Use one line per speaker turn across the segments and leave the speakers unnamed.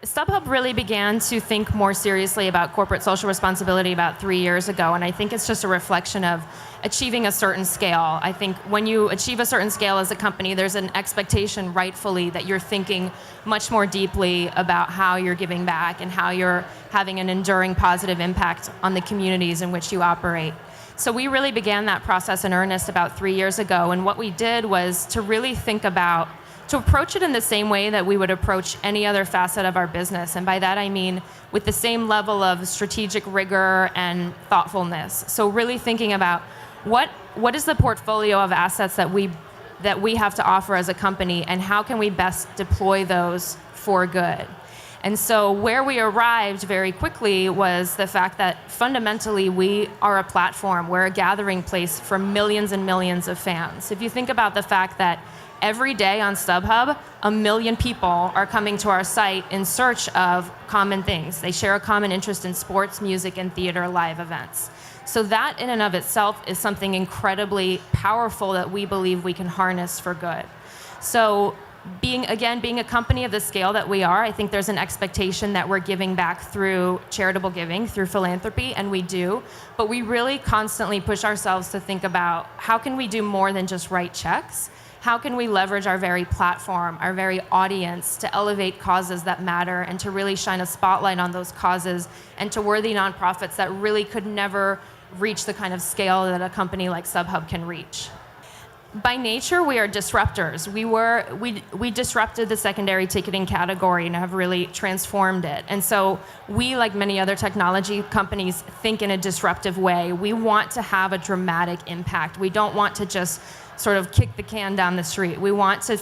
StubHub really began to think more seriously about corporate social responsibility about 3 years ago, and I think it's just a reflection of achieving a certain scale. I think when you achieve a certain scale as a company, there's an expectation, rightfully, that you're thinking much more deeply about how you're giving back and how you're having an enduring positive impact on the communities in which you operate. So we really began that process in earnest about 3 years ago, and what we did was to really think about to approach it in the same way that we would approach any other facet of our business. And by that I mean with the same level of strategic rigor and thoughtfulness. So really thinking about what is the portfolio of assets that we have to offer as a company, and how can we best deploy those for good. And so where we arrived very quickly was the fact that fundamentally we are a platform, we're a gathering place for millions and millions of fans. If you think about the fact that every day on StubHub, 1 million people are coming to our site in search of common things. They share a common interest in sports, music, and theater live events. So that in and of itself is something incredibly powerful that we believe we can harness for good. So being a company of the scale that we are, I think there's an expectation that we're giving back through charitable giving, through philanthropy, and we do. But we really constantly push ourselves to think about how can we do more than just write checks? How can we leverage our very platform, our very audience, to elevate causes that matter and to really shine a spotlight on those causes and to worthy nonprofits that really could never reach the kind of scale that a company like StubHub can reach? By nature, we are disruptors. We disrupted the secondary ticketing category and have really transformed it. And so we, like many other technology companies, think in a disruptive way. We want to have a dramatic impact. We don't want to just sort of kick the can down the street. We want to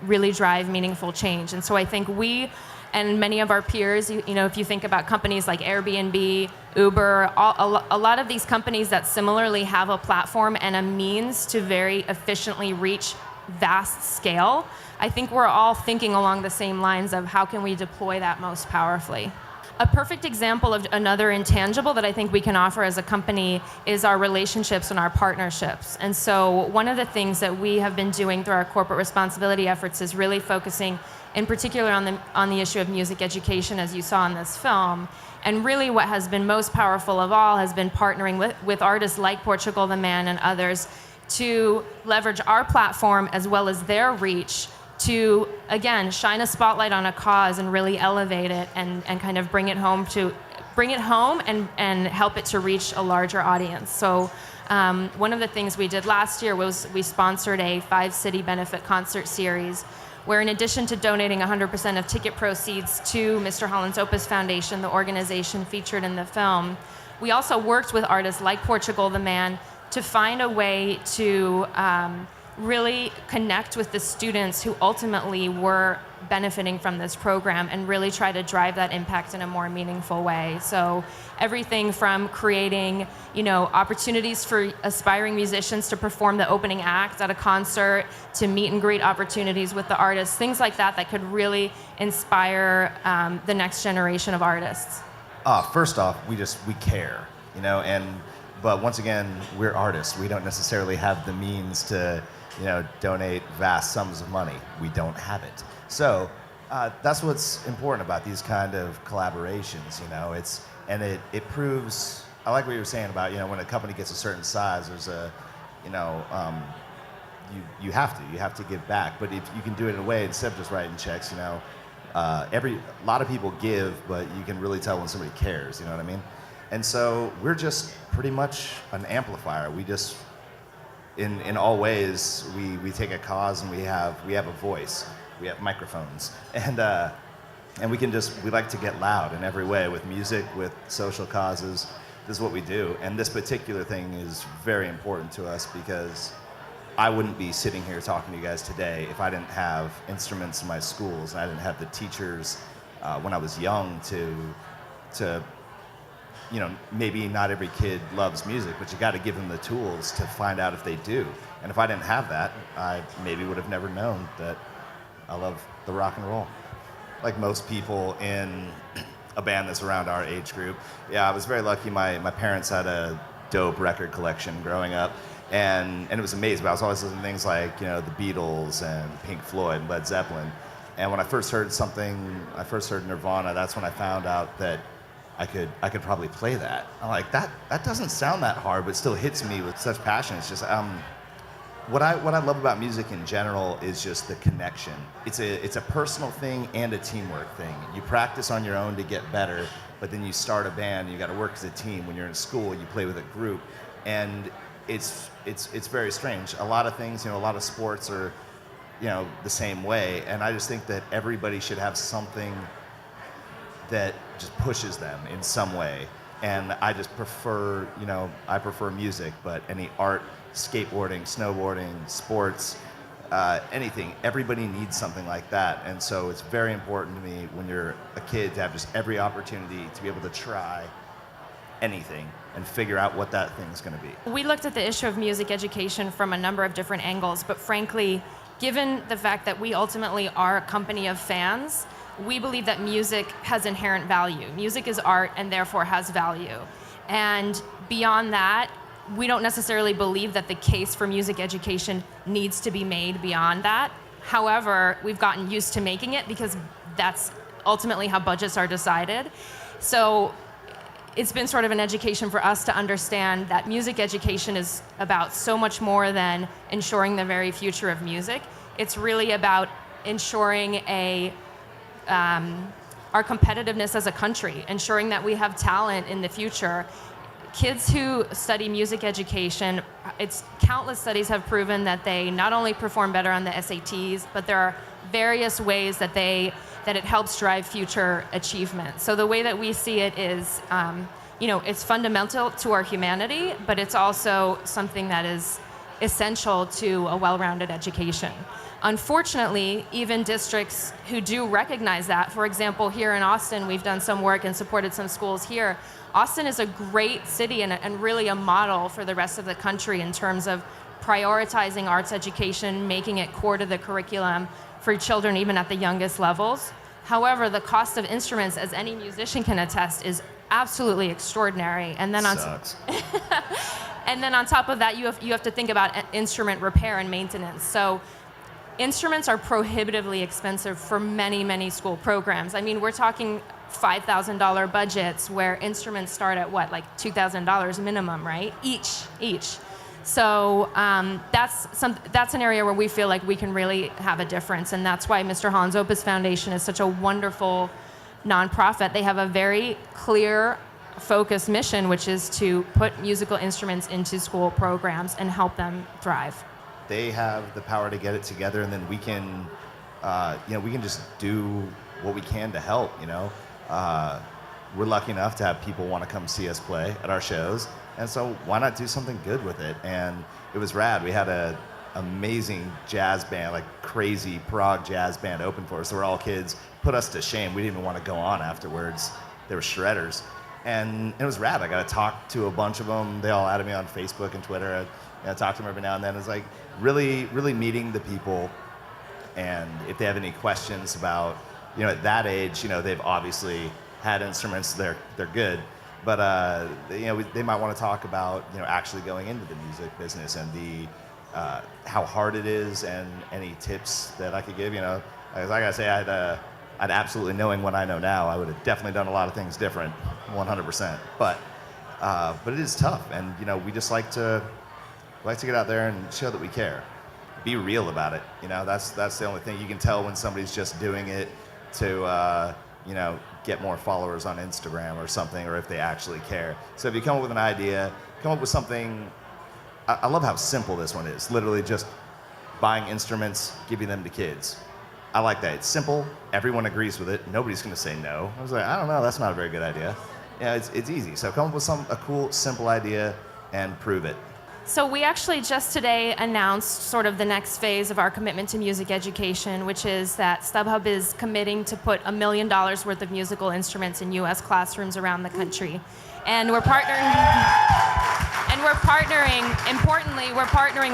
really drive meaningful change. And so I think we and many of our peers, if you think about companies like Airbnb, Uber, a lot of these companies that similarly have a platform and a means to very efficiently reach vast scale, I think we're all thinking along the same lines of how can we deploy that most powerfully. A perfect example of another intangible that I think we can offer as a company is our relationships and our partnerships. And so one of the things that we have been doing through our corporate responsibility efforts is really focusing in particular on the issue of music education, as you saw in this film. And really what has been most powerful of all has been partnering with artists like Portugal the Man and others to leverage our platform as well as their reach to, again, shine a spotlight on a cause and really elevate it and kind of bring it home and help it to reach a larger audience. So one of the things we did last year was we sponsored a 5-city benefit concert series where, in addition to donating 100% of ticket proceeds to Mr. Holland's Opus Foundation, the organization featured in the film, we also worked with artists like Portugal the Man to find a way to really connect with the students who ultimately were benefiting from this program and really try to drive that impact in a more meaningful way. So everything from creating, opportunities for aspiring musicians to perform the opening act at a concert, to meet and greet opportunities with the artists, things like that could really inspire the next generation of artists.
First off, we care, but once again, we're artists. We don't necessarily have the means to donate vast sums of money. We don't have it. So that's what's important about these kind of collaborations. It proves. I like what you were saying about when a company gets a certain size, there's a you have to give back. But if you can do it in a way instead of just writing checks, a lot of people give, but you can really tell when somebody cares. You know what I mean? And so we're just pretty much an amplifier. We just in all ways, we take a cause and we have a voice, we have microphones, and we like to get loud in every way with music, with social causes. This is what we do, and this particular thing is very important to us because I wouldn't be sitting here talking to you guys today if I didn't have instruments in my schools and I didn't have the teachers when I was young to maybe not every kid loves music, but you got to give them the tools to find out if they do. And if I didn't have that, I maybe would have never known that I love the rock and roll. Like most people in a band that's around our age group, I was very lucky. My parents had a dope record collection growing up, and it was amazing. But I was always listening to things like the Beatles and Pink Floyd and Led Zeppelin. And when I first heard Nirvana, that's when I found out that I could probably play that. I'm like, that doesn't sound that hard, but it still hits me with such passion. It's just what I love about music in general is just the connection. It's a personal thing and a teamwork thing. You practice on your own to get better, but then you start a band and you got to work as a team. When you're in school, you play with a group, and it's very strange. A lot of things, a lot of sports are, the same way, and I just think that everybody should have something that just pushes them in some way. And I just prefer, I prefer music, but any art, skateboarding, snowboarding, sports, anything, everybody needs something like that. And so it's very important to me when you're a kid to have just every opportunity to be able to try anything and figure out what that thing's going to be.
We looked at the issue of music education from a number of different angles, but frankly, given the fact that we ultimately are a company of fans, we believe that music has inherent value. Music is art and therefore has value. And beyond that, we don't necessarily believe that the case for music education needs to be made beyond that. However, we've gotten used to making it because that's ultimately how budgets are decided. So it's been sort of an education for us to understand that music education is about so much more than ensuring the very future of music. It's really about ensuring our competitiveness as a country, ensuring that we have talent in the future. Kids who study music education, countless studies have proven that they not only perform better on the SATs, but there are various ways that it helps drive future achievement. So the way that we see it is, it's fundamental to our humanity, but it's also something that is essential to a well-rounded education. Unfortunately, even districts who do recognize that, for example, here in Austin, we've done some work and supported some schools here. Austin is a great city and really a model for the rest of the country in terms of prioritizing arts education, making it core to the curriculum for children even at the youngest levels. However, the cost of instruments, as any musician can attest, is absolutely extraordinary. And then and then on top of that, you have to think about instrument repair and maintenance. So instruments are prohibitively expensive for many, many school programs. I mean, we're talking $5,000 budgets where instruments start at like $2,000 minimum, right? Each. So that's an area where we feel like we can really have a difference, and that's why Mr. Hans Opus Foundation is such a wonderful nonprofit. They have a very clear, focused mission, which is to put musical instruments into school programs and help them thrive.
They have the power to get it together, and then we can just do what we can to help. We're lucky enough to have people want to come see us play at our shows, and so why not do something good with it? And it was rad. We had an amazing jazz band, like crazy prog jazz band, open for us. They were all kids. Put us to shame. We didn't even want to go on afterwards. They were shredders, and it was rad. I got to talk to a bunch of them. They all added me on Facebook and Twitter. I talk to them every now and then. It's like really, really meeting the people, and if they have any questions about, at that age, they've obviously had instruments, they're good, but they might want to talk about actually going into the music business and the how hard it is, and any tips that I could give. Like I gotta say, I'd absolutely, knowing what I know now, I would have definitely done a lot of things different, 100%. But it is tough, and we just like to get out there and show that we care. Be real about it. That's the only thing. You can tell when somebody's just doing it to get more followers on Instagram or something, or if they actually care. So if you come up with an idea, come up with something. I love how simple this one is. Literally just buying instruments, giving them to kids. I like that. It's simple. Everyone agrees with it. Nobody's going to say no. I was like, I don't know. That's not a very good idea. It's easy. So come up with a cool, simple idea and prove it.
So we actually just today announced sort of the next phase of our commitment to music education, which is that StubHub is committing to put $1 million worth of musical instruments in U.S. classrooms around the country. And we're partnering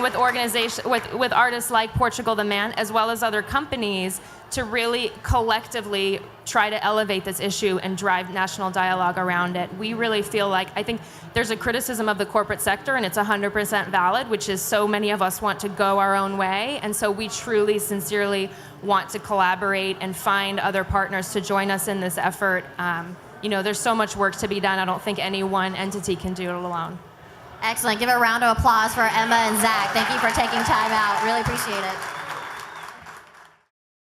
with organizations, with artists like Portugal the Man, as well as other companies, to really collectively try to elevate this issue and drive national dialogue around it. We really feel like, I think there's a criticism of the corporate sector, and it's 100% valid, which is so many of us want to go our own way. And so we truly, sincerely want to collaborate and find other partners to join us in this effort. There's so much work to be done. I don't think any one entity can do it alone.
Excellent. Give a round of applause for Emma and Zach. Thank you for taking time out. Really appreciate it.